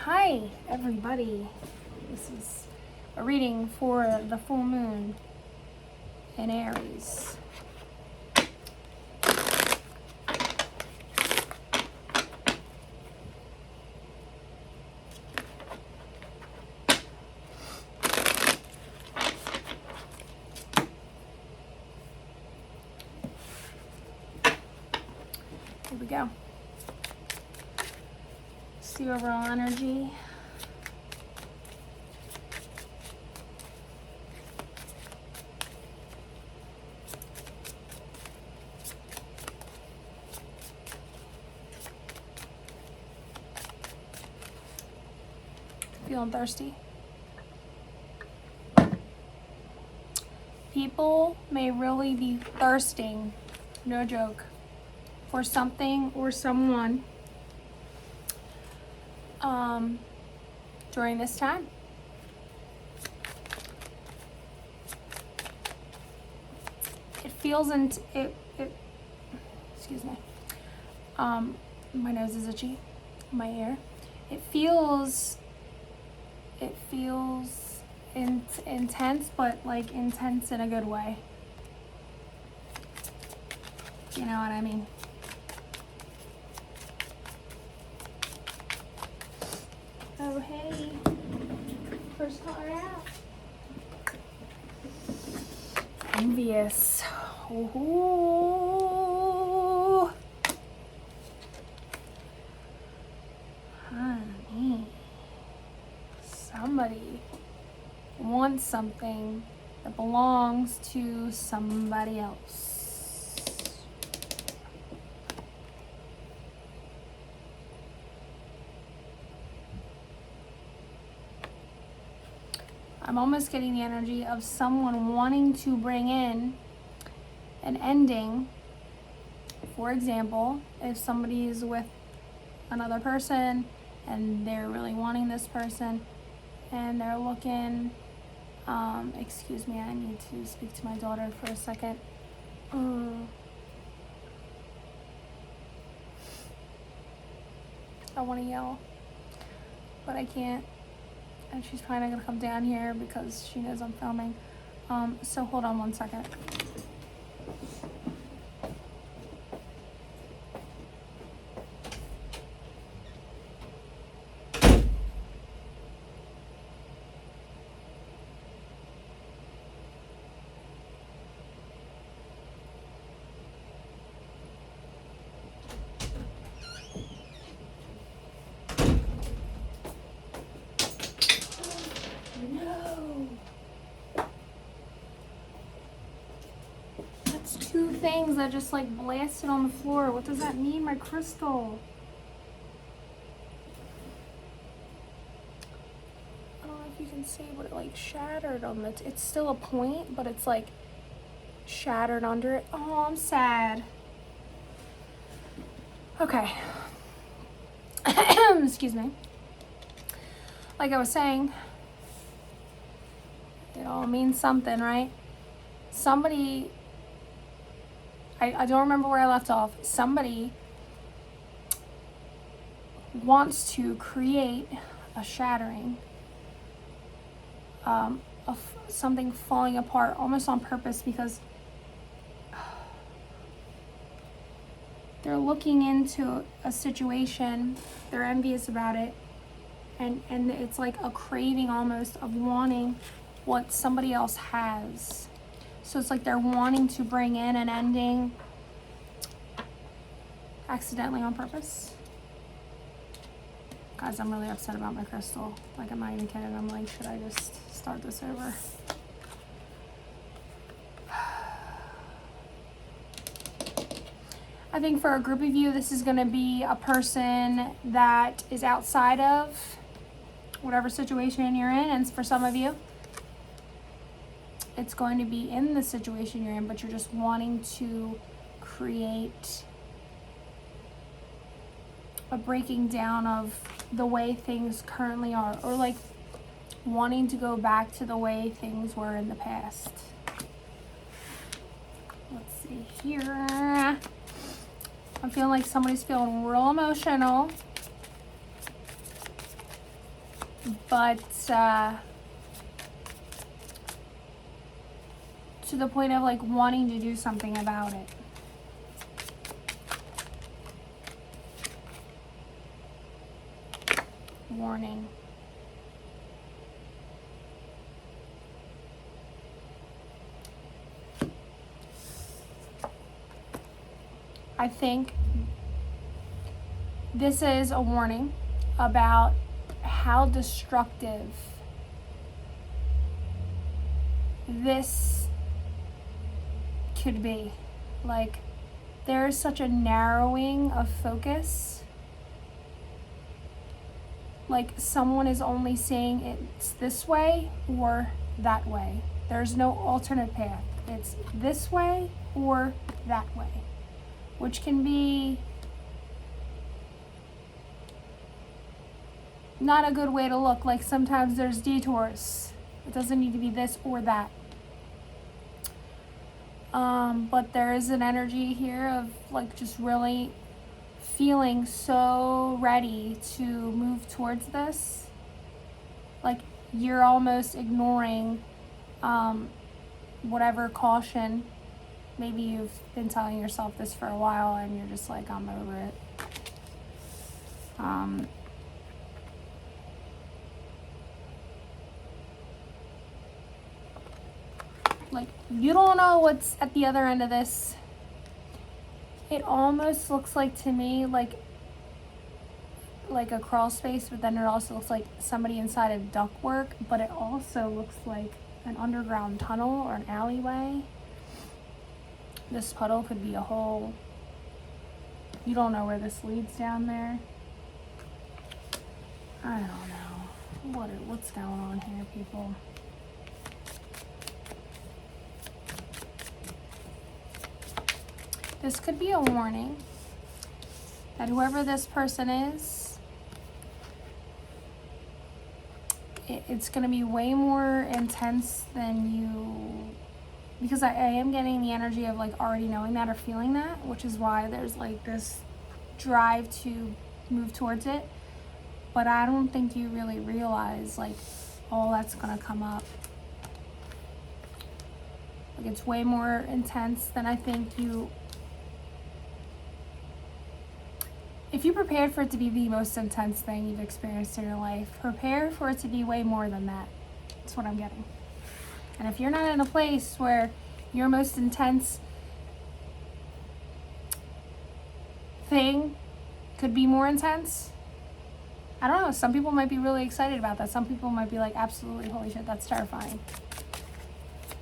Hi, everybody. This is a reading for the full moon in Aries. Here we go. See overall energy. Feeling thirsty? People may really be thirsting, no joke, for something or someone during this time. It feels excuse me. My nose is itchy, my ear. It feels intense, but like intense in a good way. You know what I mean? Oh, hey. First color out. Envious. Ooh. Honey. Somebody wants something that belongs to somebody else. I'm almost getting the energy of someone wanting to bring in an ending. For example, if somebody is with another person and they're really wanting this person and they're looking, excuse me, I need to speak to my daughter for a second. I want to yell, but I can't. And she's probably not gonna come down here because she knows I'm filming. So hold on one second. Two things that just like blasted on the floor. What does that mean, my crystal? I don't know if you can see, but it like shattered on the, it's still a point, but it's like shattered under it. Oh, I'm sad. Okay. Excuse me. Like I was saying, it all means something, right? Somebody, I don't remember where I left off. Somebody wants to create a shattering of something falling apart almost on purpose because they're looking into a situation, they're envious about it, and it's like a craving almost of wanting what somebody else has. So it's like they're wanting to bring in an ending accidentally on purpose. Guys, I'm really upset about my crystal. Like, I'm not even kidding. I'm like, should I just start this over? I think for a group of you, this is going to be a person that is outside of whatever situation you're in. And for some of you, it's going to be in the situation you're in, but you're just wanting to create a breaking down of the way things currently are, or like wanting to go back to the way things were in the past. Let's see here. I'm feeling like somebody's feeling real emotional. but to the point of like wanting to do something about it. Warning. I think this is a warning about how destructive this could be. Like, there is such a narrowing of focus. Like, someone is only saying it's this way or that way. There's no alternate path. It's this way or that way, which can be not a good way to look. Like, sometimes there's detours. It doesn't need to be this or that. But there is an energy here of like just really feeling so ready to move towards this. Like, you're almost ignoring whatever caution. Maybe you've been telling yourself this for a while and you're just like, I'm over it. Like, you don't know what's at the other end of this. It almost looks like to me like a crawl space, but then it also looks like somebody inside a ductwork, but it also looks like an underground tunnel or an alleyway. This puddle could be a hole. You don't know where this leads down there. I don't know. What's going on here, people? This could be a warning that whoever this person is, it's going to be way more intense than you, because I am getting the energy of like already knowing that or feeling that, which is why there's like this drive to move towards it. But I don't think you really realize like all that's going to come up. Like, it's way more intense than I think you. If you prepared for it to be the most intense thing you've experienced in your life, prepare for it to be way more than that. That's what I'm getting. And if you're not in a place where your most intense thing could be more intense, I don't know. Some people might be really excited about that. Some people might be like, absolutely, holy shit, that's terrifying.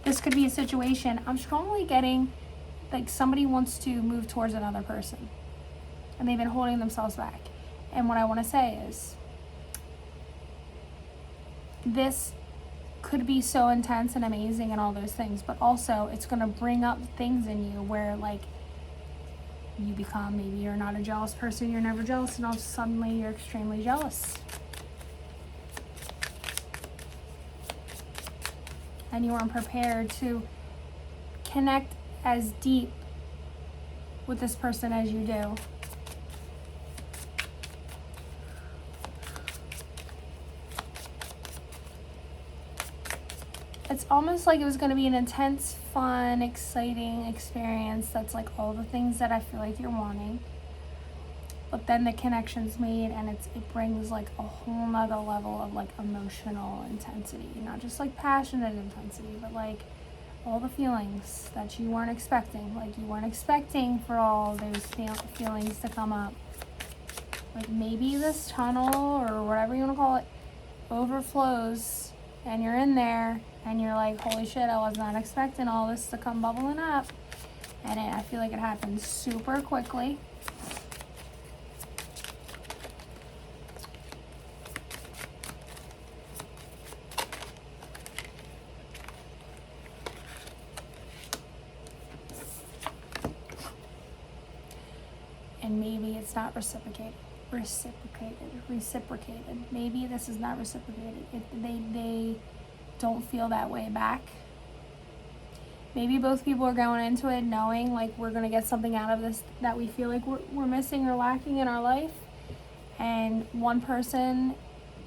This could be a situation. I'm strongly getting like somebody wants to move towards another person, and they've been holding themselves back. And what I want to say is, this could be so intense and amazing and all those things, but also it's going to bring up things in you where like you become, maybe you're not a jealous person, you're never jealous, and all suddenly you're extremely jealous. And you aren't prepared to connect as deep with this person as you do. It's almost like it was going to be an intense, fun, exciting experience that's like all the things that I feel like you're wanting. But then the connection's made and it brings like a whole nother level of like emotional intensity. Not just like passionate intensity, but like all the feelings that you weren't expecting. Like, you weren't expecting for all those feelings to come up. Like, maybe this tunnel or whatever you want to call it overflows and you're in there and you're like, holy shit, I was not expecting all this to come bubbling up. And I feel like it happened super quickly. And maybe it's not reciprocated. Maybe this is not reciprocated. They don't feel that way back. Maybe both people are going into it knowing like we're going to get something out of this that we feel like we're missing or lacking in our life. And one person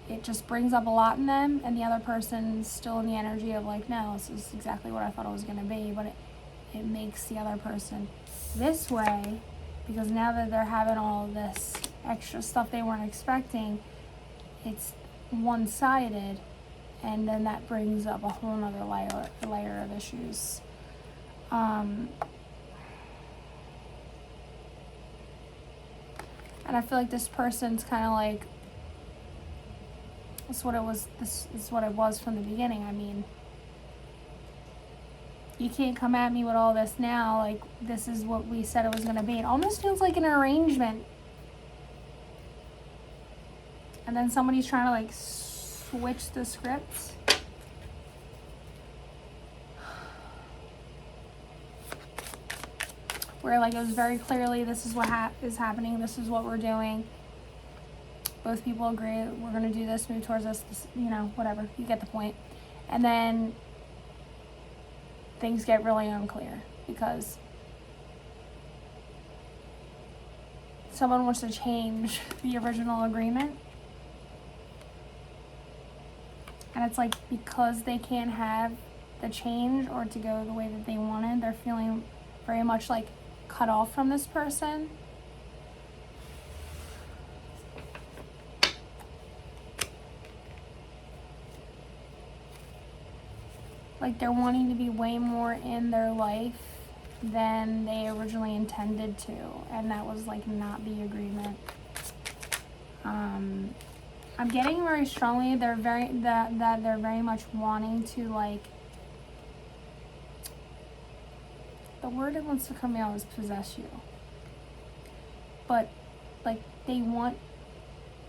it just brings up a lot in them, and the other person's still in the energy of like, no, this is exactly what I thought it was going to be, but it makes the other person this way, because now that they're having all this extra stuff they weren't expecting, it's one-sided, and then that brings up a whole nother layer of issues. And I feel like this person's kind of like, this is what it was from the beginning. I mean, you can't come at me with all this now, like, this is what we said it was going to be. It almost feels like an arrangement. And then somebody's trying to, like, switch the scripts. Where, like, it was very clearly, this is what is happening, this is what we're doing. Both people agree, we're going to do this, move towards this, you know, whatever. You get the point. And then things get really unclear because someone wants to change the original agreement. And it's like, because they can't have the change or to go the way that they wanted, they're feeling very much like cut off from this person. Like, they're wanting to be way more in their life than they originally intended to, and that was like not the agreement. I'm getting very strongly that they're very much wanting to, like, the word that wants to come out is possess you, but like they want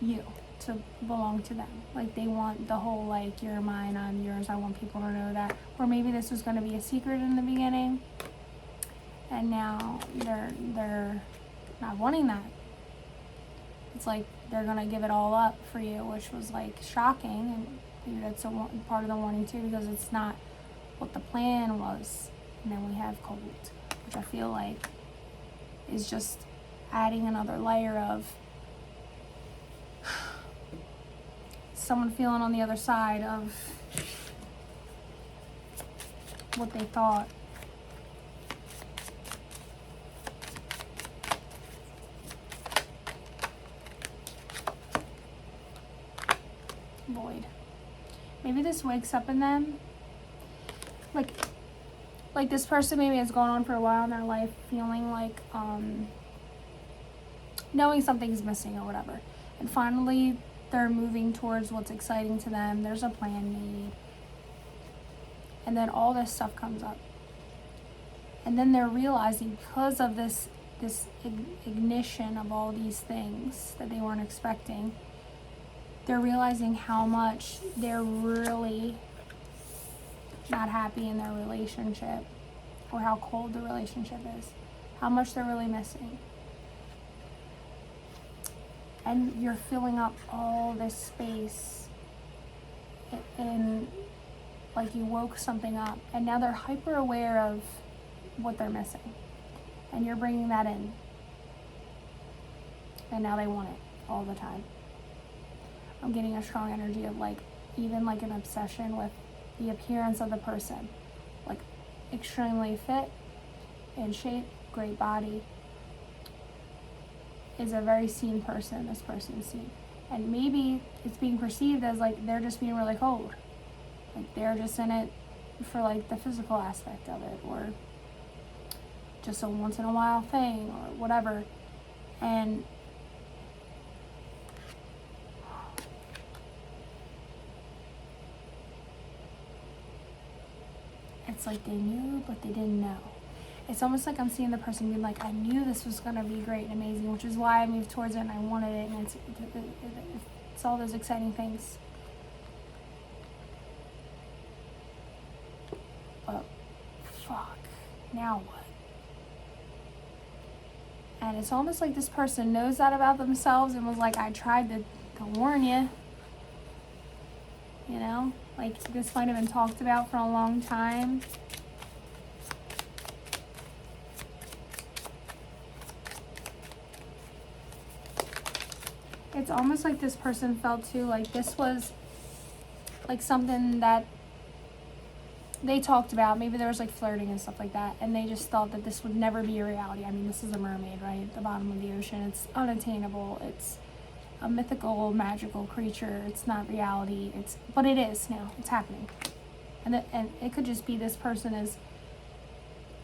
you to belong to them. Like, they want the whole, like, you're mine, I'm yours, I want people to know that. Or maybe this was going to be a secret in the beginning, and now they're not wanting that. It's like they're going to give it all up for you, which was, like, shocking, and maybe that's a part of the wanting too, because it's not what the plan was. And then we have cold, which I feel like is just adding another layer of someone feeling on the other side of what they thought. Void. Maybe this wakes up in them. Like this person maybe has gone on for a while in their life feeling like, knowing something's missing or whatever. And finally, they're moving towards what's exciting to them. There's a plan made. And then all this stuff comes up. And then they're realizing, because of this ignition of all these things that they weren't expecting, they're realizing how much they're really not happy in their relationship, or how cold the relationship is, how much they're really missing. And you're filling up all this space, and like you woke something up, and now they're hyper aware of what they're missing, and you're bringing that in, and now they want it all the time. I'm getting a strong energy of, like, even like an obsession with the appearance of the person, like extremely fit, in shape, great body, is a very seen person. This person's seen, and maybe it's being perceived as like they're just being really cold, like they're just in it for like the physical aspect of it, or just a once in a while thing, or whatever. And it's like they knew, but they didn't know. It's almost like I'm seeing the person being like, I knew this was going to be great and amazing, which is why I moved towards it and I wanted it, and it's all those exciting things. But fuck, now what? And it's almost like this person knows that about themselves and was like, I tried to warn you. You know? Like, this might have been talked about for a long time. it's almost like this person felt too like this was like something that they talked about. Maybe there was like flirting and stuff like that, and they just thought that this would never be a reality. I mean, this is a mermaid, right? At the bottom of the ocean. It's unattainable. It's a mythical, magical creature. It's not reality. But it is now. It's happening. And it could just be this person is,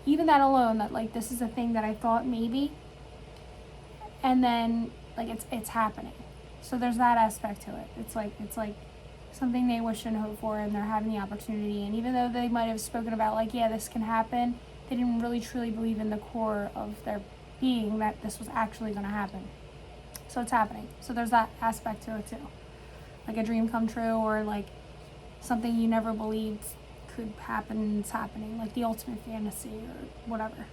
even that alone, that like this is a thing that I thought maybe, and then like it's happening. So there's that aspect to it. It's like something they wish and hope for, and they're having the opportunity. And even though they might have spoken about like, yeah, this can happen, they didn't really truly believe in the core of their being that this was actually going to happen. So it's happening. So there's that aspect to it too. Like a dream come true, or like something you never believed could happen, it's happening. Like the ultimate fantasy or whatever.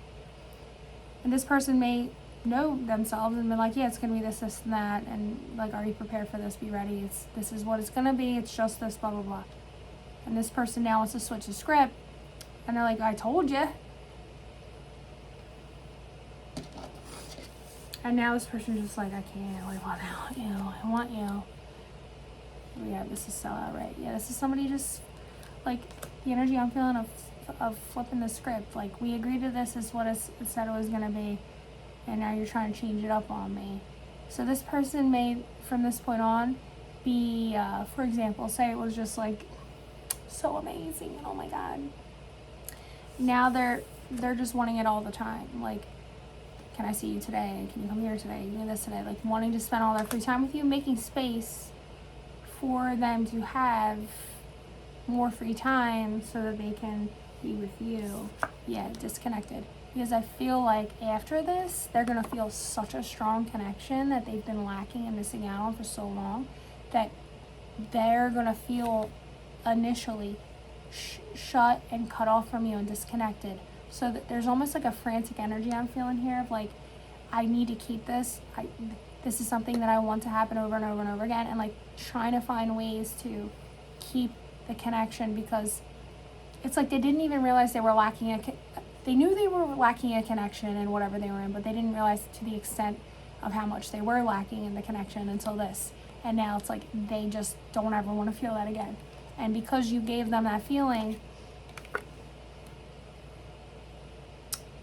And this person may know themselves and be like, yeah, it's gonna be this, and that, and like, are you prepared for this? Be ready. This is what it's gonna be. It's just this, blah blah blah. And this person now wants to switch the script, and they're like, I told you. And now this person's just like, I can't. I want you. Yeah, this is so outright. Yeah, this is somebody just like the energy I'm feeling of flipping the script. Like, we agreed to this is what it said it was gonna be, and now you're trying to change it up on me. So this person may, from this point on, be, for example, say it was just like so amazing and oh my god. Now they're just wanting it all the time. Like, can I see you today? Can you come here today? You do this today. Like, wanting to spend all their free time with you, making space for them to have more free time so that they can be with you. Yeah, disconnected. Because I feel like after this, they're going to feel such a strong connection that they've been lacking and missing out on for so long, that they're going to feel initially shut and cut off from you and disconnected. So that there's almost like a frantic energy I'm feeling here of like, I need to keep this. This is something that I want to happen over and over and over again, and like trying to find ways to keep the connection, because it's like they didn't even realize they were lacking they knew they were lacking a connection in whatever they were in, but they didn't realize to the extent of how much they were lacking in the connection until this. And now it's like they just don't ever want to feel that again. And because you gave them that feeling,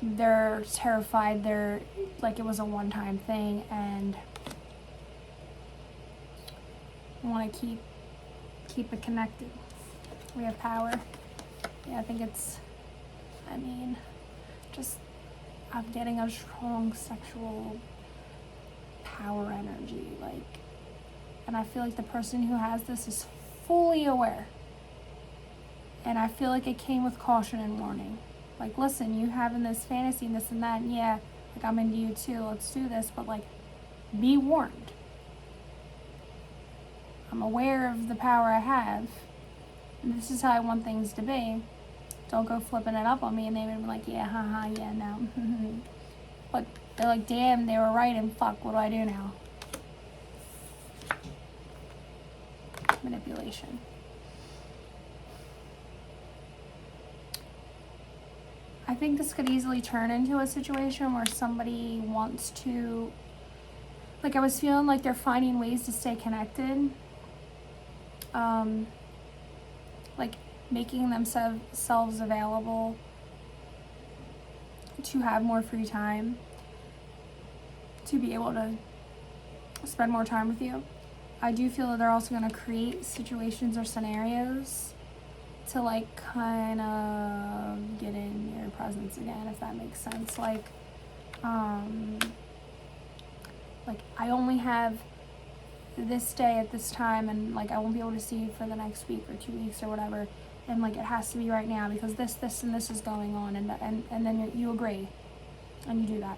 they're terrified. They're like, it was a one-time thing, and want to keep it connected. We have power. Yeah, I think I'm getting a strong sexual power energy, like, and I feel like the person who has this is fully aware, and I feel like it came with caution and warning. Like, listen, you having this fantasy and this and that, and yeah, like, I'm into you too, let's do this, but like, be warned. I'm aware of the power I have, and this is how I want things to be. Don't go flipping it up on me. And they would be like, yeah, haha, yeah, no. But they're like, damn, they were right, and fuck, what do I do now? Manipulation. I think this could easily turn into a situation where somebody wants to, like, I was feeling like they're finding ways to stay connected. Like making themselves available to have more free time, to be able to spend more time with you. I do feel that they're also going to create situations or scenarios to like kind of get in your presence again, if that makes sense. Like I only have this day at this time, and like I won't be able to see you for the next week or 2 weeks or whatever, and like it has to be right now because this and this is going on, and then you agree and you do that,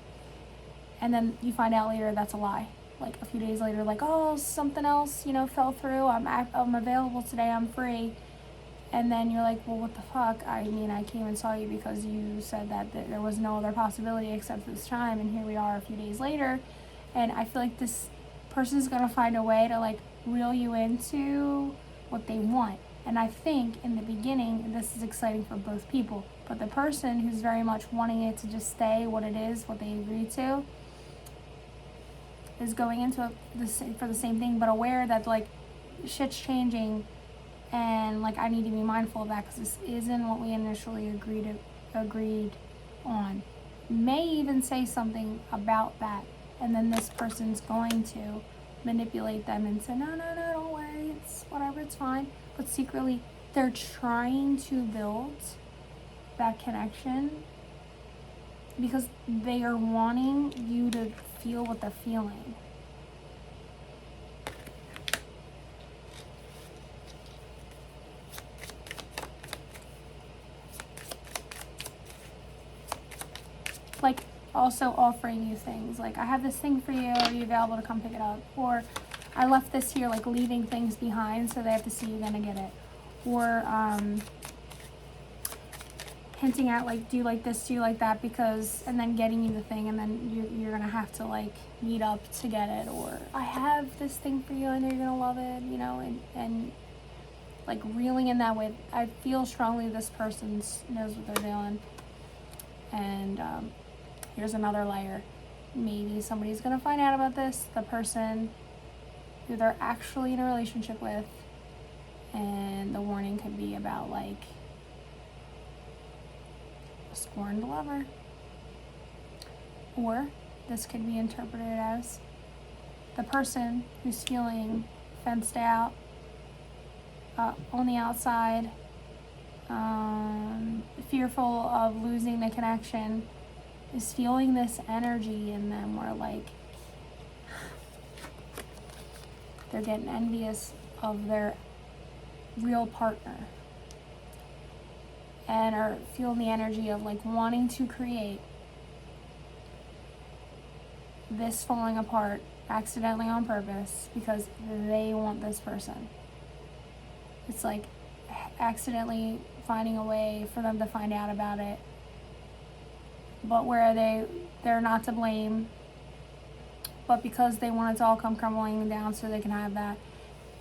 and then you find out later that's a lie. Like a few days later, like, oh, something else, fell through. I'm available today. I'm free. And then you're like, well, what the fuck? I mean, I came and saw you because you said that there was no other possibility except this time, and here we are a few days later. And I feel like this person's gonna find a way to like reel you into what they want. And I think in the beginning, this is exciting for both people. But the person who's very much wanting it to just stay what it is, what they agreed to, is going into for the same thing, but aware that like shit's changing, and like I need to be mindful of that because this isn't what we initially agreed on. May even say something about that, and then this person's going to manipulate them and say, no, don't worry, it's whatever, it's fine. But secretly, they're trying to build that connection because they are wanting you to feel what they're feeling. Like also offering you things like, I have this thing for you, are you available to come pick it up? Or I left this here, like leaving things behind so they have to see you're gonna get it. Or hinting at like, do you like this, do you like that, because, and then getting you the thing, and then you're gonna have to like meet up to get it. Or I have this thing for you, I know you're gonna love it, you know, and like reeling in that way. I feel strongly this person knows what they're doing. And here's another layer. Maybe somebody's gonna find out about this, the person who they're actually in a relationship with, and the warning could be about like a scorned lover. Or this could be interpreted as the person who's feeling fenced out on the outside, fearful of losing the connection, is feeling this energy in them where like they're getting envious of their real partner and are feeling the energy of like wanting to create this falling apart accidentally on purpose because they want this person. It's like accidentally finding a way for them to find out about it, but where they're not to blame, but because they want it to all come crumbling down so they can have that.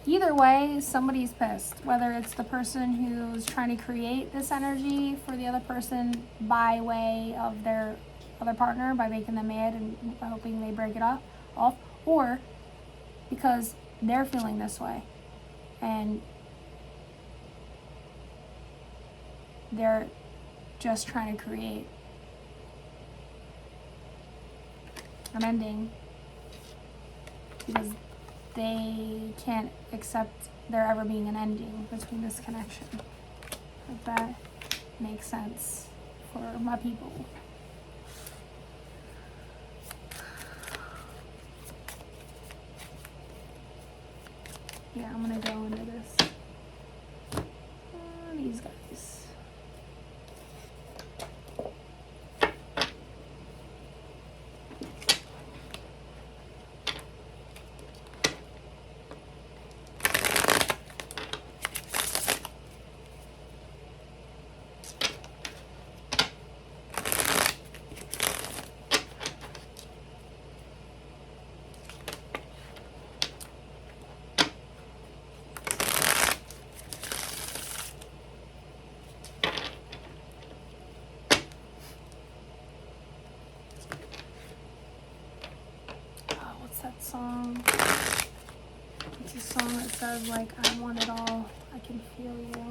Either way, somebody's pissed, whether it's the person who's trying to create this energy for the other person by way of their other partner, by making them mad and hoping they break it off, or because they're feeling this way and they're just trying to create an ending because they can't accept there ever being an ending between this connection. If that makes sense for my people. Yeah, I'm gonna go into this. These guys. That song. It's a song that says like, I want it all, I can feel you.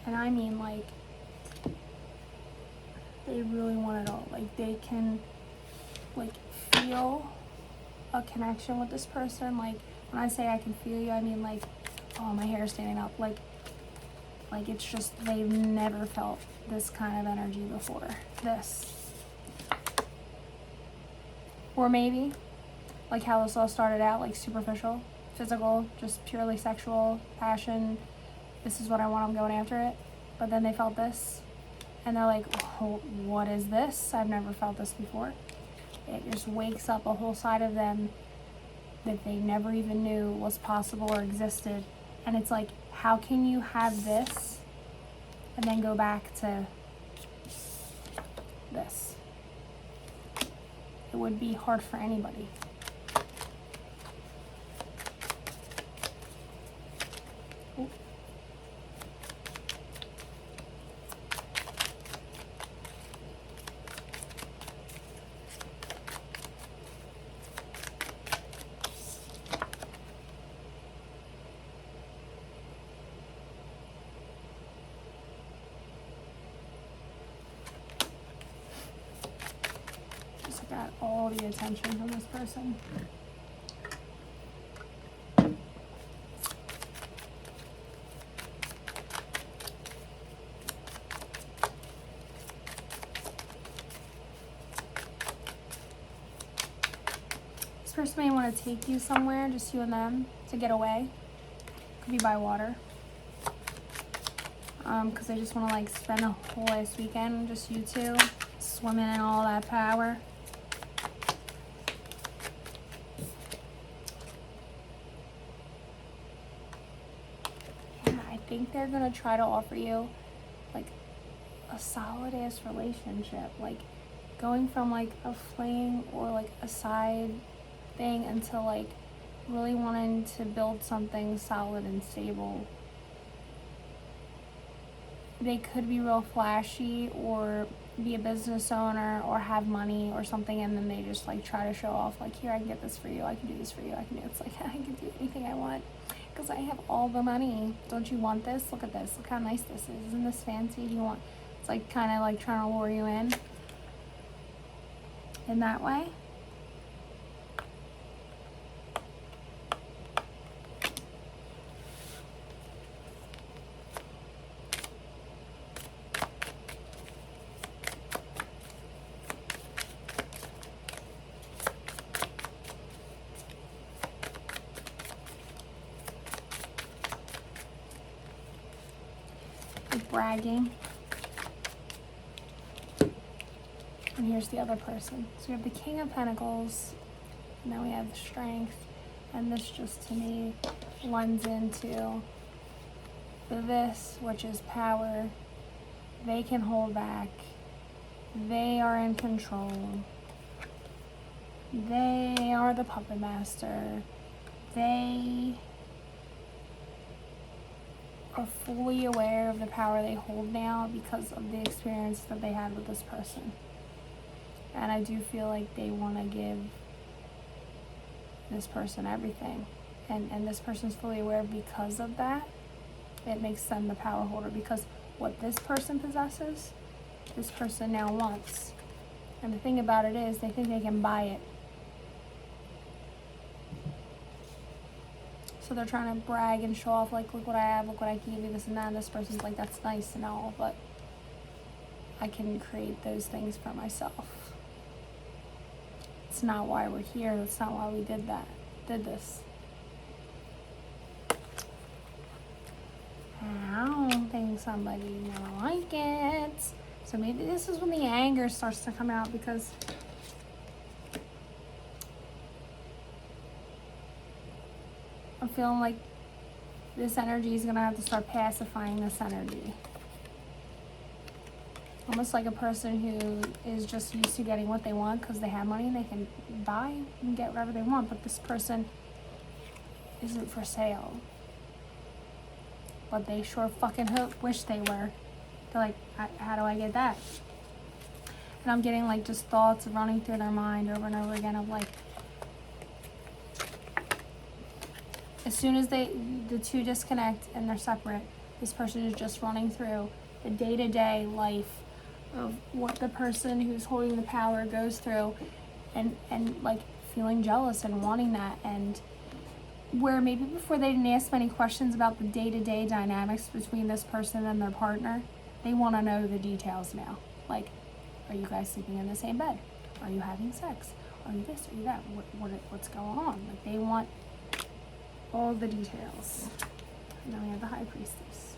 And I mean like, they really want it all. Like they can like feel a connection with this person. Like when I say I can feel you, I mean like, oh, my hair is standing up. Like it's just, they've never felt this kind of energy before. This. Or maybe, like how this all started out, like superficial, physical, just purely sexual, passion, this is what I want, I'm going after it. But then they felt this, and they're like, oh, what is this? I've never felt this before. It just wakes up a whole side of them that they never even knew was possible or existed. And it's like, how can you have this and then go back to this? It would be hard for anybody. Ooh. all the attention from this person. This person may want to take you somewhere, just you and them, to get away. Could be by water. Because they just want to like spend a whole last weekend, just you two, swimming in all that power. Yeah, I think they're going to try to offer you like a solid ass relationship, like going from like a fling or like a side thing into like really wanting to build something solid and stable. They could be real flashy or be a business owner or have money or something, and then they just like try to show off like, here, I can get this for you, I can do this for you, I can do it. It's like, I can do anything I want because I have all the money. Don't you want this? Look at this. Look how nice this is. Isn't this fancy? Do you want? It's like kind of like trying to lure you in that way. Bragging. And here's the other person. So we have the King of Pentacles, and then we have the Strength, and this just to me lends into this, which is power. They can hold back. They are in control. They are the puppet master. They are fully aware of the power they hold now because of the experience that they had with this person. And I do feel like they want to give this person everything. And this person's fully aware because of that. It makes them the power holder, because what this person possesses, this person now wants. And the thing about it is, they think they can buy it. So they're trying to brag and show off, like, look what I have, look what I can give you, this and that. And this person's like, that's nice and all, but I can create those things for myself. It's not why we're here. That's not why we did this. I don't think somebody will like it. So maybe this is when the anger starts to come out, because I'm feeling like this energy is going to have to start pacifying this energy. Almost like a person who is just used to getting what they want because they have money and they can buy and get whatever they want. But this person isn't for sale. But they sure fucking wish they were. They're like, how do I get that? And I'm getting like just thoughts running through their mind over and over again of like, as soon as the two disconnect and they're separate, this person is just running through the day-to-day life of what the person who's holding the power goes through, and like feeling jealous and wanting that, and where maybe before they didn't ask many questions about the day-to-day dynamics between this person and their partner, they want to know the details now. Like, are you guys sleeping in the same bed? Are you having sex? Are you this? Are you that? What's going on? Like, they want all the details. And then we have the High Priestess.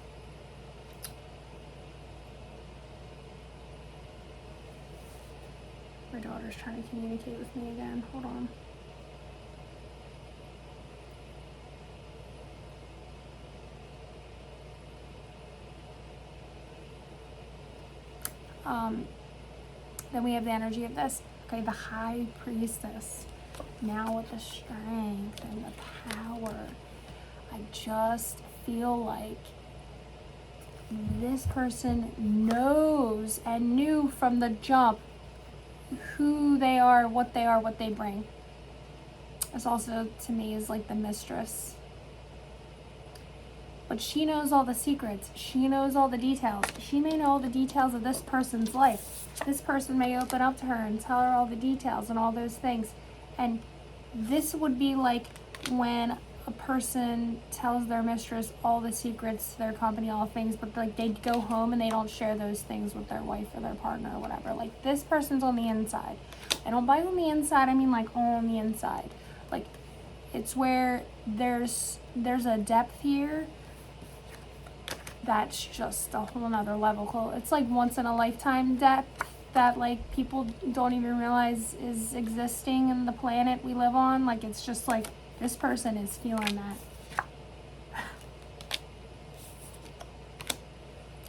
My daughter's trying to communicate with me again. Hold on. Then we have the energy of this. Okay, the High Priestess. Now with the strength and the power. I just feel like this person knows and knew from the jump who they are, what they bring. This also, to me, is like the Mistress. But she knows all the secrets. She knows all the details. She may know all the details of this person's life. This person may open up to her and tell her all the details and all those things. And this would be like when a person tells their mistress all the secrets to their company, all things, but like they go home and they don't share those things with their wife or their partner or whatever. Like, this person's on the inside. I don't buy on the inside, I mean like on the inside. Like, it's where there's a depth here that's just a whole nother level. It's like once in a lifetime depth that like people don't even realize is existing in the planet we live on. Like, it's just like this person is feeling that.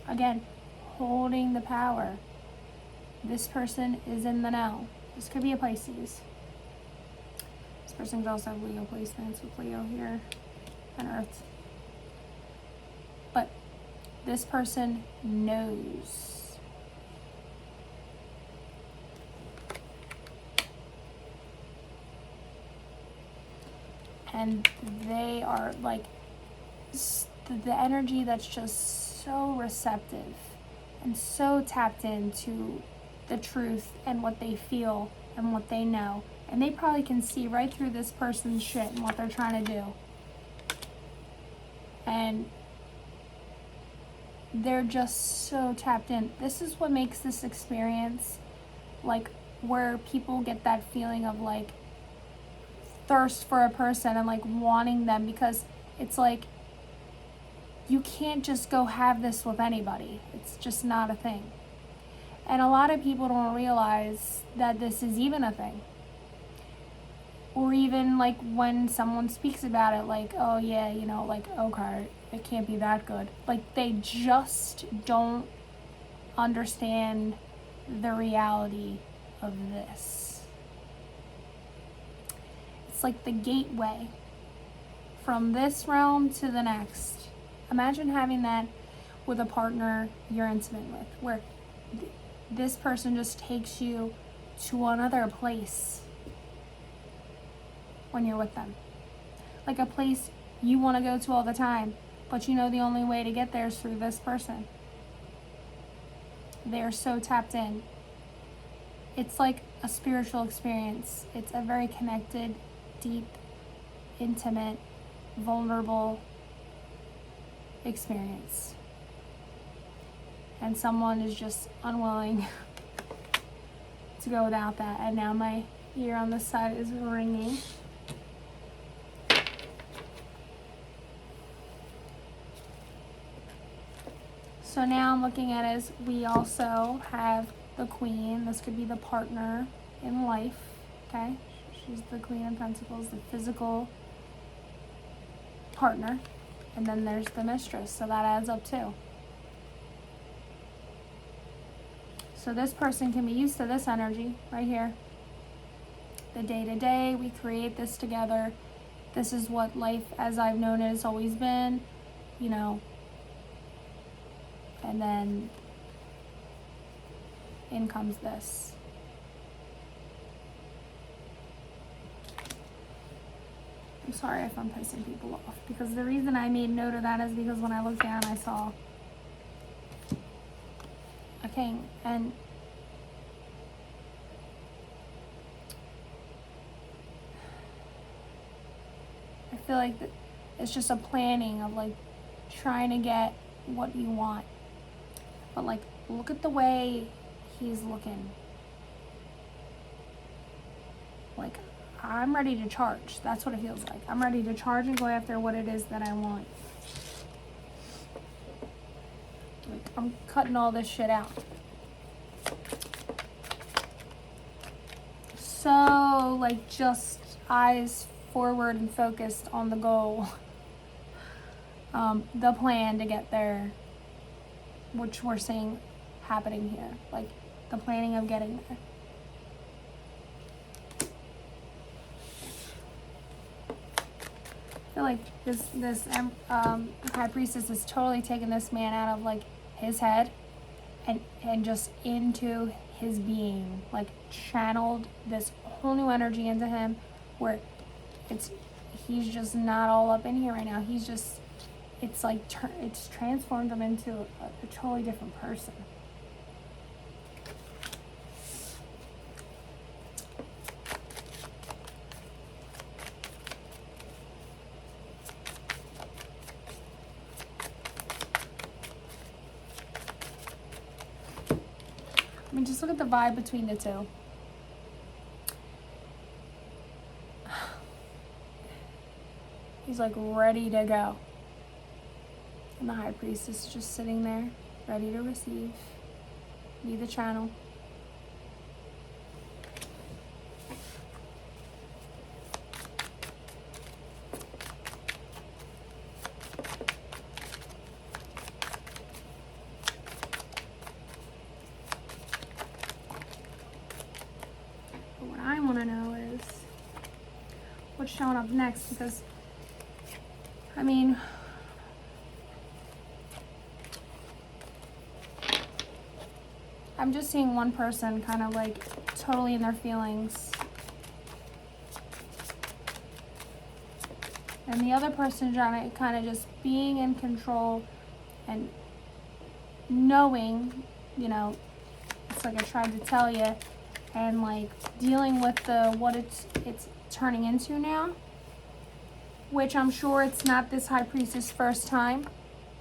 Again, holding the power. This person is in the know. This could be a Pisces. This person could also have Leo placements with Leo here and Earth. But this person knows. And they are like the energy that's just so receptive and so tapped into the truth and what they feel and what they know. And they probably can see right through this person's shit and what they're trying to do. And they're just so tapped in. This is what makes this experience like where people get that feeling of like thirst for a person and like wanting them, because it's like you can't just go have this with anybody. It's just not a thing. And a lot of people don't realize that this is even a thing. Or even like when someone speaks about it, like, oh yeah, you know, like, okay, it can't be that good. Like, they just don't understand the reality of this. It's like the gateway from this realm to the next. Imagine having that with a partner you're intimate with, where this person just takes you to another place when you're with them. Like a place you want to go to all the time, but you know the only way to get there is through this person. They're so tapped in. It's like a spiritual experience. It's a very connected, deep, intimate, vulnerable experience. And someone is just unwilling to go without that. And now my ear on this side is ringing. So now I'm looking at it as we also have the Queen. This could be the partner in life, okay? She's the Queen of Pentacles, the physical partner. And then there's the Mistress, so that adds up too. So this person can be used to this energy right here. The day-to-day, we create this together. This is what life as I've known it has always been, you know. And then in comes this. I'm sorry if I'm pissing people off, because the reason I made note of that is because when I looked down I saw a king, and I feel like it's just a planning of like trying to get what you want. But like, look at the way he's looking. Like, I'm ready to charge. That's what it feels like. I'm ready to charge and go after what it is that I want. Like, I'm cutting all this shit out. So, like, just eyes forward and focused on the goal. The plan to get there, which we're seeing happening here. Like, the planning of getting there. I feel like this High Priestess is totally taking this man out of like his head and just into his being, like channeled this whole new energy into him, where he's just not all up in here right now. He's just it's like it's transformed them into a totally different person. I mean, just look at the vibe between the two. He's like ready to go. And the High Priestess is just sitting there, ready to receive, be the channel. But what I want to know is what's showing up next, because, I mean, I'm just seeing one person kind of like totally in their feelings. And the other person trying to kind of just being in control and knowing, you know, it's like I tried to tell you, and like dealing with what it's turning into now, which I'm sure it's not this High Priestess' first time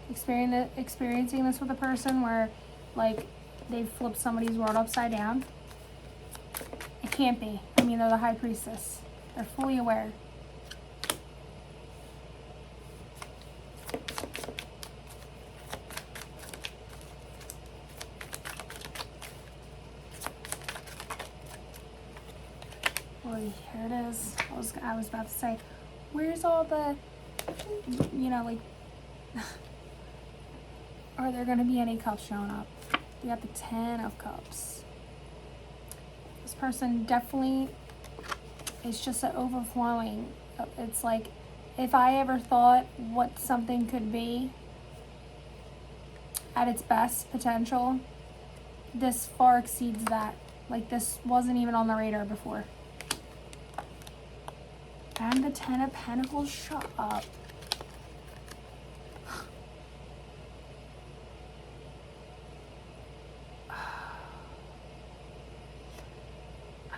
experiencing this with a person where like they've flipped somebody's world upside down. It can't be. I mean, they're the High Priestess. They're fully aware. Boy, here it is. I was about to say, where's all the, you know, like, are there going to be any cups showing up? We got the 10 of Cups. This person definitely is just an overflowing. It's like, if I ever thought what something could be at its best potential, this far exceeds that. Like, this wasn't even on the radar before. And the 10 of Pentacles show up.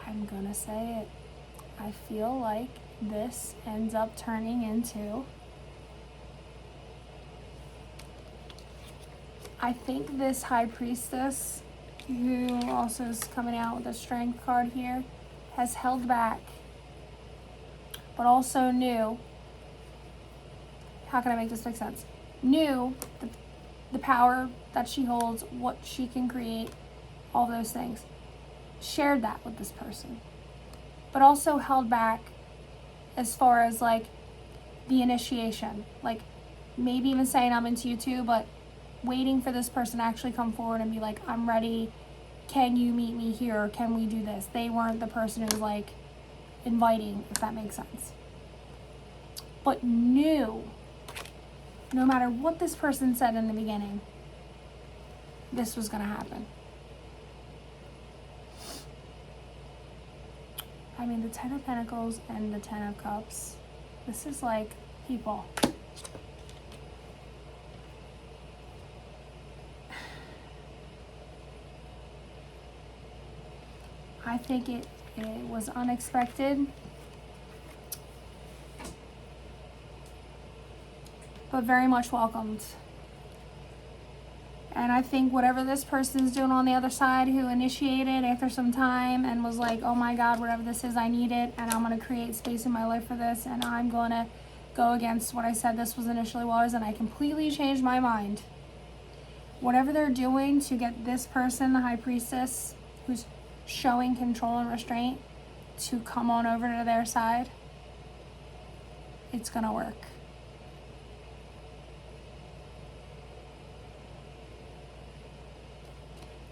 I'm gonna say it. I feel like this ends up turning into, I think this High Priestess, who also is coming out with a Strength card here, has held back, but also knew, how can I make this make sense? Knew the power that she holds, what she can create, all those things. Shared that with this person, but also held back as far as like the initiation, like maybe even saying I'm into you too, but waiting for this person to actually come forward and be like, I'm ready, can you meet me here, or can we do this? They weren't the person who was like inviting, if that makes sense, but knew no matter what this person said in the beginning, this was going to happen. I mean, the 10 of Pentacles and the 10 of Cups, this is like, people. I think it was unexpected, but very much welcomed. And I think whatever this person's doing on the other side, who initiated after some time and was like, oh my God, whatever this is, I need it, and I'm going to create space in my life for this, and I'm going to go against what I said this was initially was, and I completely changed my mind. Whatever they're doing to get this person, the High Priestess, who's showing control and restraint, to come on over to their side, it's going to work.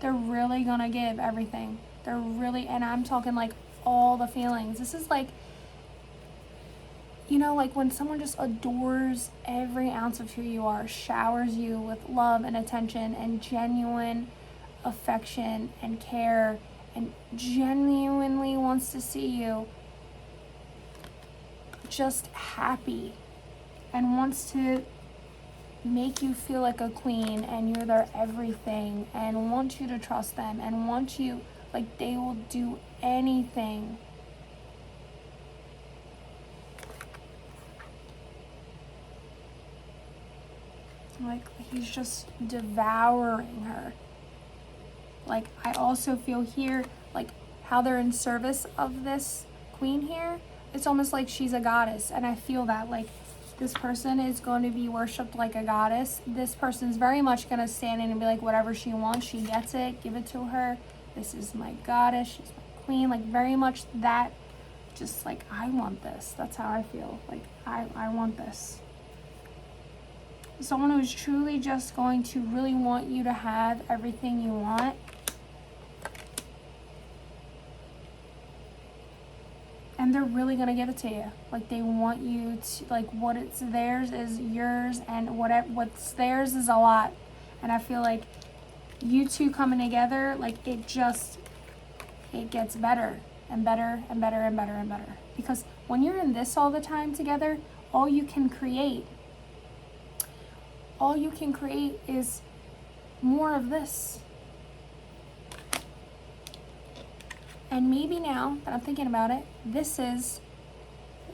They're really gonna give everything. They're really, and I'm talking like all the feelings. This is like, you know, like when someone just adores every ounce of who you are, showers you with love and attention and genuine affection and care, and genuinely wants to see you just happy and wants to make you feel like a queen and you're their everything and want you to trust them and want you, like, they will do anything. Like, he's just devouring her. Like, I also feel here, like, how they're in service of this queen here. It's almost like she's a goddess. And I feel that, like, this person is going to be worshipped like a goddess. This person's very much going to stand in and be like, whatever she wants, she gets it. Give it to her. This is my goddess. She's my queen. Like, very much that, just like, I want this. That's how I feel. Like, I want this. Someone who's truly just going to really want you to have everything you want. And they're really going to give it to you. Like, they want you to, like, what it's theirs is yours, and what's theirs is a lot. And I feel like you two coming together, like, it gets better and better and better and better and better. Because when you're in this all the time together, all you can create is more of this. And maybe now that I'm thinking about it, this is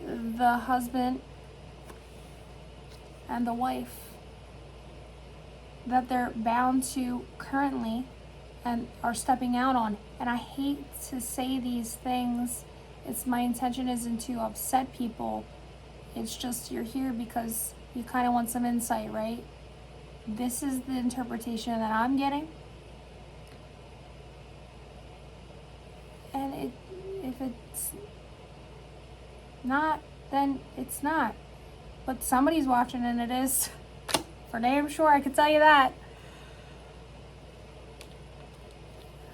the husband and the wife that they're bound to currently and are stepping out on. And I hate to say these things. My intention isn't to upset people. It's just you're here because you kind of want some insight, right? This is the interpretation that I'm getting. And if it's not, then it's not. But somebody's watching, and it is. For damn sure, I can tell you that.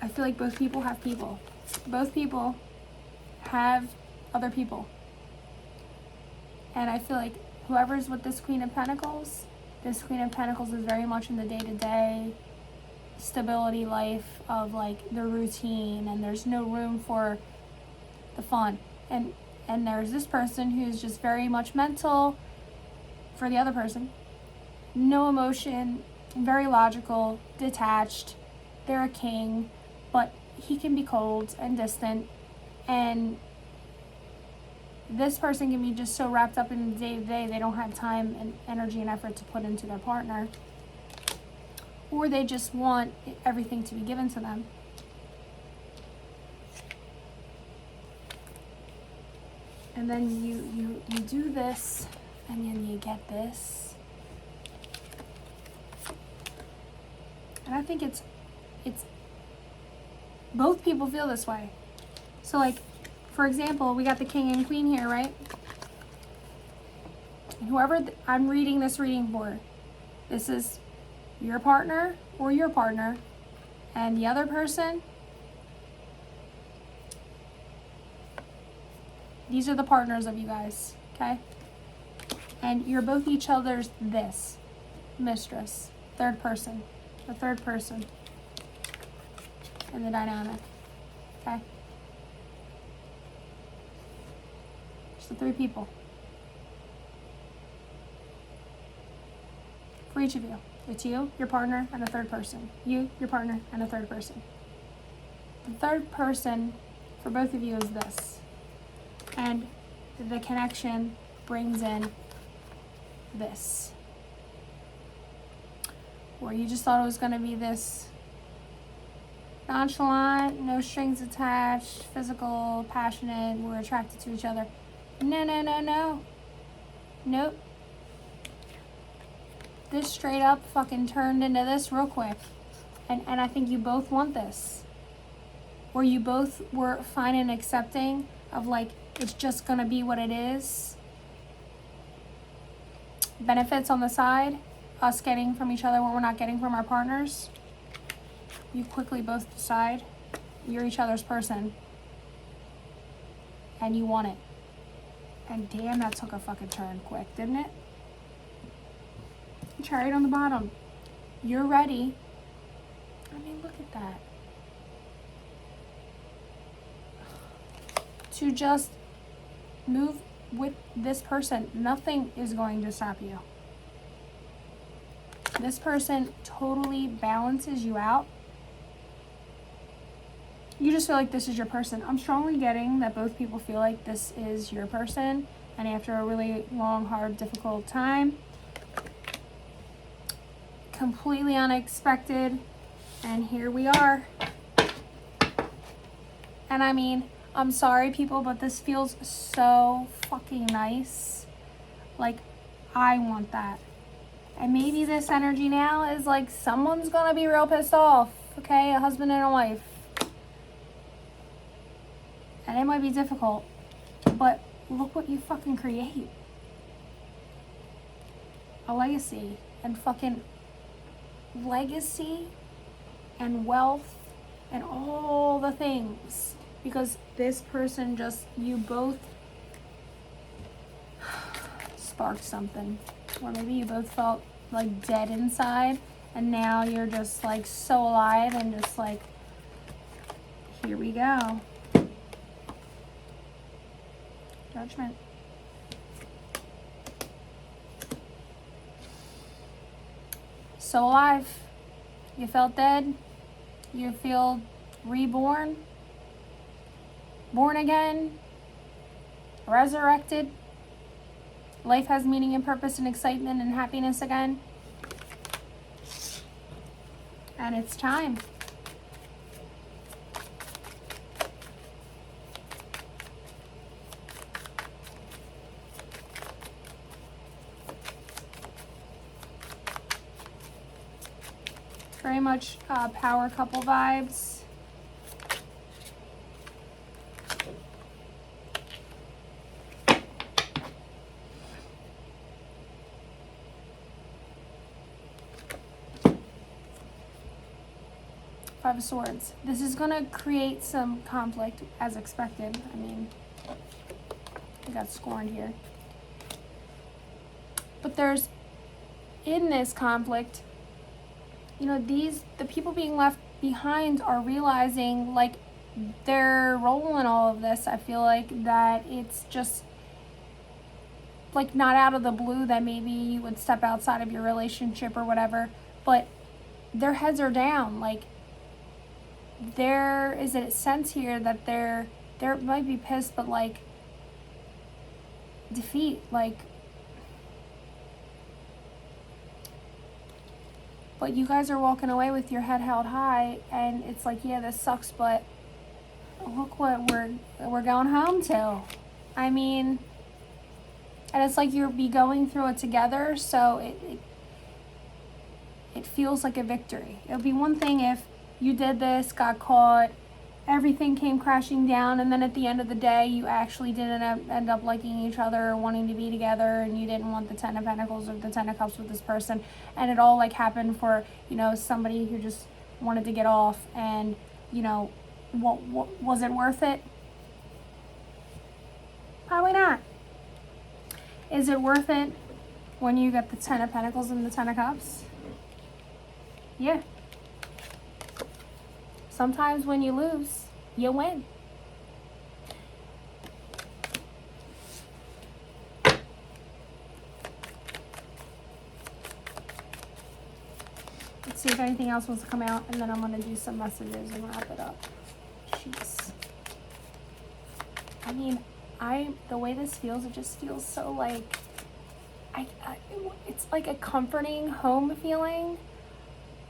I feel like both people have people. Both people have other people. And I feel like whoever's with this Queen of Pentacles is very much in the day-to-day stability life of, like, the routine, and there's no room for the fun. And there's this person who's just very much mental for the other person. No emotion, very logical, detached. They're a king, but he can be cold and distant. And this person can be just so wrapped up in the day-to-day, they don't have time and energy and effort to put into their partner. Or they just want everything to be given to them. And then you do this, and then you get this. And I think it's both people feel this way. So, like, for example, we got the king and queen here, right? And whoever I'm reading this reading for, this is your partner or your partner, and the other person, these are the partners of you guys, okay? And you're both each other's this, mistress, third person, the third person in the dynamic, okay? Just the three people. For each of you. It's you, your partner, and a third person. You, your partner, and a third person. The third person for both of you is this. And the connection brings in this. Where you just thought it was going to be this nonchalant, no strings attached, physical, passionate, we're attracted to each other. No. Nope. This straight up fucking turned into this real quick. And I think you both want this. Or you both were fine and accepting of, like, it's just gonna be what it is. Benefits on the side, us getting from each other what we're not getting from our partners. You quickly both decide you're each other's person. And you want it. And damn, that took a fucking turn quick, didn't it? Chariot on the bottom. You're ready. I mean, look at that. To just move with this person. Nothing is going to stop you. This person totally balances you out. You just feel like this is your person. I'm strongly getting that both people feel like this is your person, and after a really long, hard, difficult time, completely unexpected, and here we are. And I mean, I'm sorry people, but this feels so fucking nice. Like, I want that. And maybe this energy now is like someone's gonna be real pissed off, okay? A husband and a wife. And it might be difficult, but look what you fucking create. A legacy, and fucking legacy and wealth and all the things. Because this person just, you both sparked something. Or maybe you both felt like dead inside, and now you're just like so alive and just like, here we go. Judgment. So alive. You felt dead. You feel reborn. Born again. Resurrected. Life has meaning and purpose and excitement and happiness again. And it's time. Very much power couple vibes. Five of Swords. This is going to create some conflict as expected. I mean, we got scorned here. But there's, in this conflict, you know, the people being left behind are realizing like their role in all of this. I feel like that it's just like not out of the blue that maybe you would step outside of your relationship or whatever, but their heads are down. Like, there is a sense here that they're might be pissed, but like defeat, like, but you guys are walking away with your head held high, and it's like, yeah, this sucks, but look what we're going home to. I mean, and it's like you'll be going through it together, so it feels like a victory. It would be one thing if you did this, got caught, everything came crashing down, and then at the end of the day, you actually didn't end up liking each other or wanting to be together, and you didn't want the Ten of Pentacles or the Ten of Cups with this person, and it all like happened for, you know, somebody who just wanted to get off, and, you know, what was it worth it? Probably not. Is it worth it when you get the Ten of Pentacles and the Ten of Cups? Yeah. Sometimes when you lose, you win. Let's see if anything else wants to come out, and then I'm going to do some messages and wrap it up. Jeez. I mean, the way this feels, it just feels so like, it's like a comforting home feeling.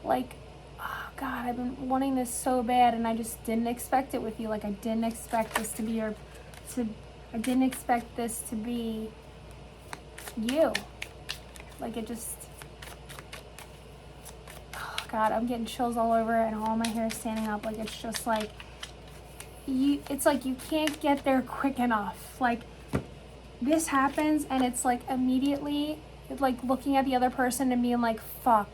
Like, oh God, I've been wanting this so bad, and I just didn't expect it with you. Like, I didn't expect this to be I didn't expect this to be you. Like, it just, oh God, I'm getting chills all over, and all my hair is standing up. Like, it's just like, it's like you can't get there quick enough. Like, this happens, and it's like immediately, like looking at the other person and being like, fuck.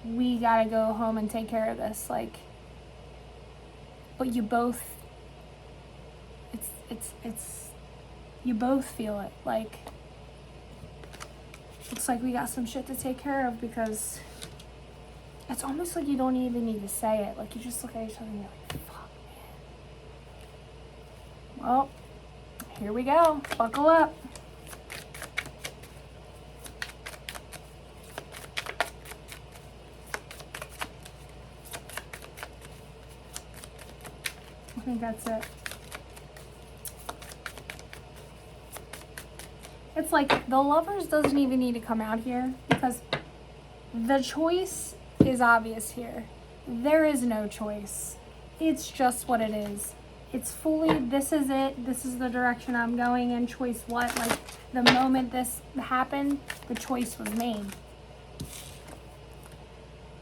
We gotta go home and take care of this. Like, but you both, it's you both feel it. Like, looks like we got some shit to take care of, because it's almost like you don't even need to say it. Like, you just look at each other and you're like, fuck, man. Well, here we go. Buckle up. I think that's it. It's like the Lovers doesn't even need to come out here because the choice is obvious here. There is no choice. It's just what it is. It's fully, this is it. This is the direction I'm going in. Choice what? Like the moment this happened, the choice was made. It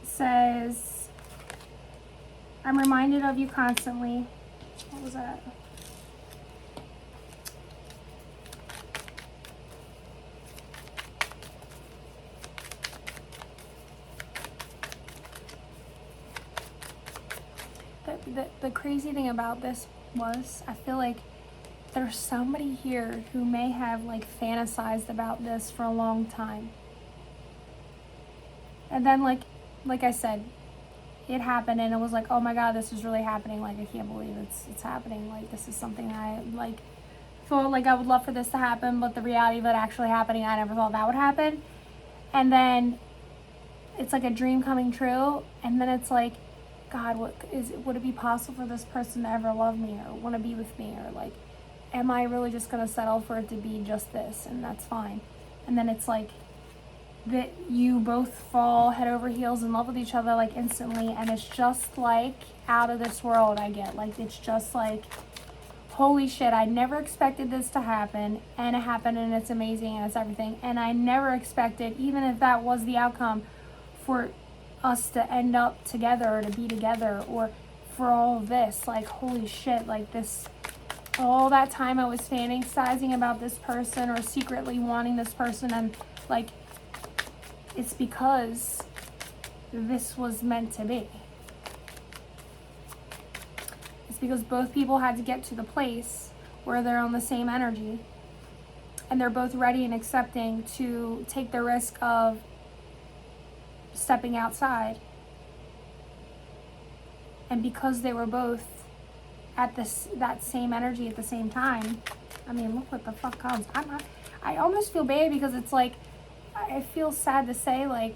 says, I'm reminded of you constantly. What was that? The crazy thing about this was, I feel like there's somebody here who may have like fantasized about this for a long time. And then like I said, it happened and it was like, oh my God, this is really happening. Like, I can't believe it's happening. Like, this is something I like thought like I would love for this to happen, but the reality of it actually happening, I never thought that would happen. And then it's like a dream coming true. And then it's like, God, would it be possible for this person to ever love me or want to be with me? Or like, am I really just going to settle for it to be just this? And that's fine. And then it's like that you both fall head over heels in love with each other like instantly. And it's just like out of this world. I get like, it's just like, holy shit, I never expected this to happen. And it happened and it's amazing and it's everything. And I never expected, even if that was the outcome, for us to end up together or to be together or for all of this. Like, holy shit, like this, all that time I was fantasizing about this person or secretly wanting this person, and like, it's because this was meant to be. It's because both people had to get to the place where they're on the same energy and they're both ready and accepting to take the risk of stepping outside. And because they were both at that same energy at the same time, I mean, look what the fuck comes. I almost feel bad because it's like, I feel sad to say, like,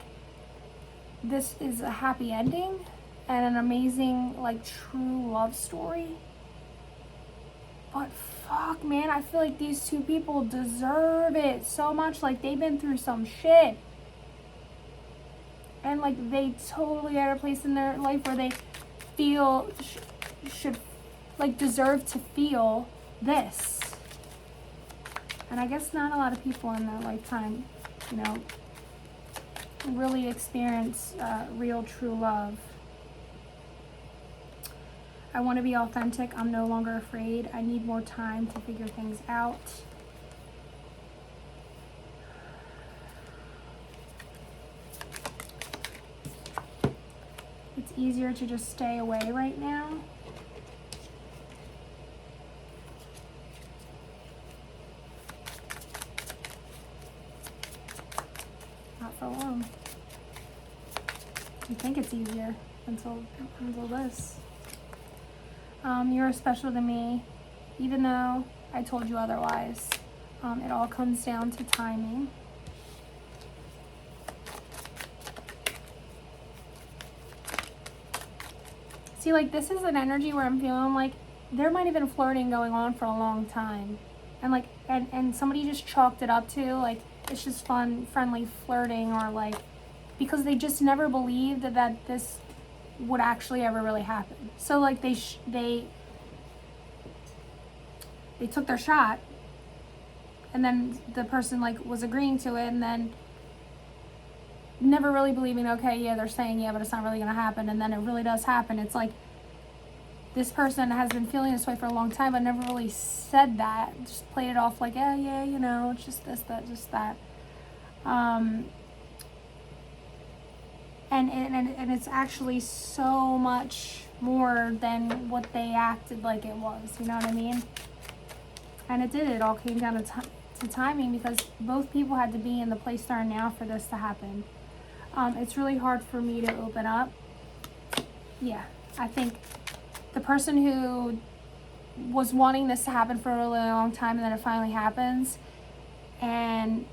this is a happy ending and an amazing, like, true love story. But fuck, man, I feel like these two people deserve it so much. Like, they've been through some shit. And like, they totally are at a place in their life where they feel should like deserve to feel this. And I guess not a lot of people in their lifetime, you know, really experience real true love. I want to be authentic. I'm no longer afraid. I need more time to figure things out. It's easier to just stay away right now. Not for long. You think it's easier until this. You're special to me, even though I told you otherwise. It all comes down to timing. See, like, this is an energy where I'm feeling like there might have been flirting going on for a long time. And like, and somebody just chalked it up to, like, it's just fun, friendly flirting, or like, because they just never believed that this would actually ever really happen. So like, they took their shot, and then the person like was agreeing to it, and then never really believing, okay, yeah, they're saying yeah, but it's not really going to happen, and then it really does happen. It's like, this person has been feeling this way for a long time, but never really said that. Just played it off like, yeah, you know, it's just this, that, just that. And it's actually so much more than what they acted like it was, you know what I mean? And it all came down to timing, because both people had to be in the place they're in now for this to happen. It's really hard for me to open up. Yeah, I think the person who was wanting this to happen for a really long time, and then it finally happens, and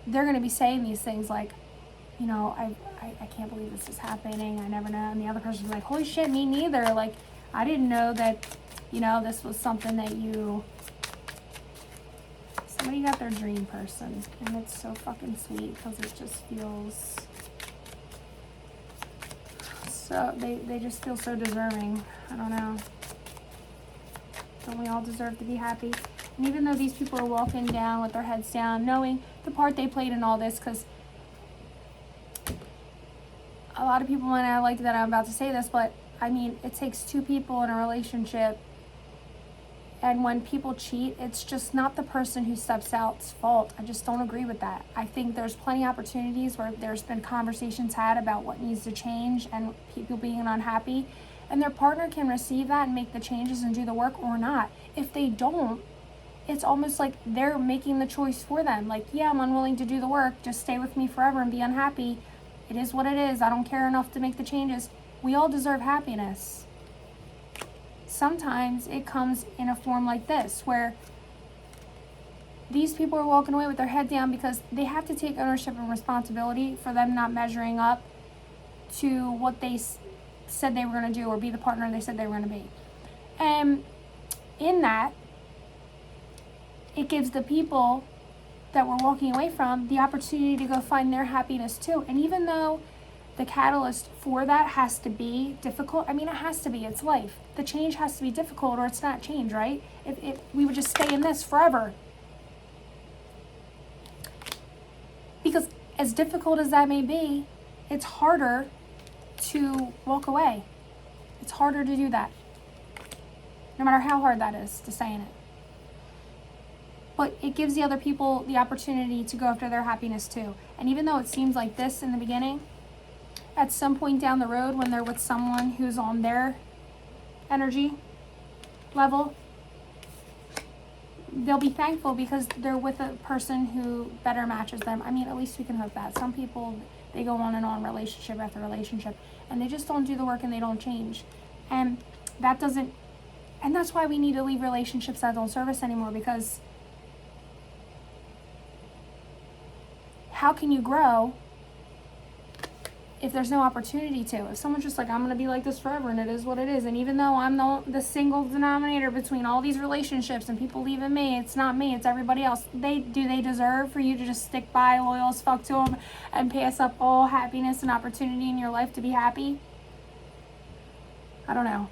they're going to be saying these things like, you know, I can't believe this is happening, I never know. And the other person's like, holy shit, me neither. Like, I didn't know that, you know, this was something that somebody got their dream person. And it's so fucking sweet because it just feels so, they just feel so deserving. I don't know. Don't we all deserve to be happy? And even though these people are walking down with their heads down, knowing the part they played in all this, because a lot of people might not like that I'm about to say this, but I mean, it takes two people in a relationship. And when people cheat, it's just not the person who steps out's fault. I just don't agree with that. I think there's plenty of opportunities where there's been conversations had about what needs to change and people being unhappy. And their partner can receive that and make the changes and do the work or not. If they don't, it's almost like they're making the choice for them. Like, yeah, I'm unwilling to do the work. Just stay with me forever and be unhappy. It is what it is. I don't care enough to make the changes. We all deserve happiness. Sometimes it comes in a form like this, where these people are walking away with their head down because they have to take ownership and responsibility for them not measuring up to what they said they were going to do or be the partner they said they were going to be. And in that, it gives the people that we're walking away from the opportunity to go find their happiness too. And even though the catalyst for that has to be difficult, I mean, it has to be, it's life. The change has to be difficult or it's not change, right? If we would just stay in this forever. Because as difficult as that may be, it's harder to walk away. It's harder to do that. No matter how hard that is to stay in it. But it gives the other people the opportunity to go after their happiness too. And even though it seems like this in the beginning, at some point down the road when they're with someone who's on their energy level, they'll be thankful because they're with a person who better matches them. I mean, at least we can hope that. Some people, they go on and on relationship after relationship and they just don't do the work and they don't change. And that doesn't, and that's why we need to leave relationships that don't serve us anymore, because how can you grow if there's no opportunity to? If someone's just like, I'm going to be like this forever and it is what it is, and even though I'm the single denominator between all these relationships and people leaving me, it's not me, it's everybody else. They deserve for you to just stick by loyal as fuck to them and pass up all happiness and opportunity in your life to be happy? I don't know.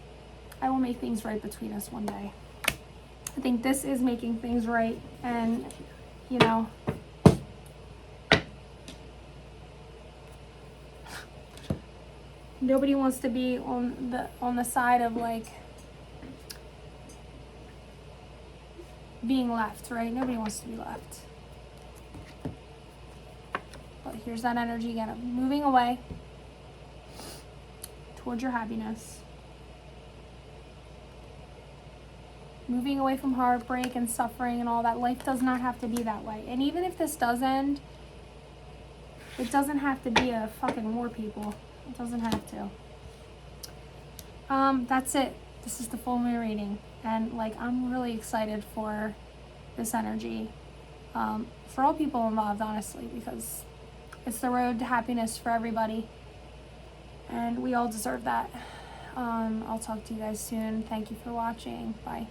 I will make things right between us one day. I think this is making things right, and you know, nobody wants to be on the side of like being left, right? Nobody wants to be left. But here's that energy again of moving away towards your happiness. Moving away from heartbreak and suffering and all that. Life does not have to be that way. And even if this does end, it doesn't have to be a fucking war, people. It doesn't have to. That's it. This is the full moon reading. And like, I'm really excited for this energy. For all people involved, honestly, because it's the road to happiness for everybody. And we all deserve that. I'll talk to you guys soon. Thank you for watching. Bye.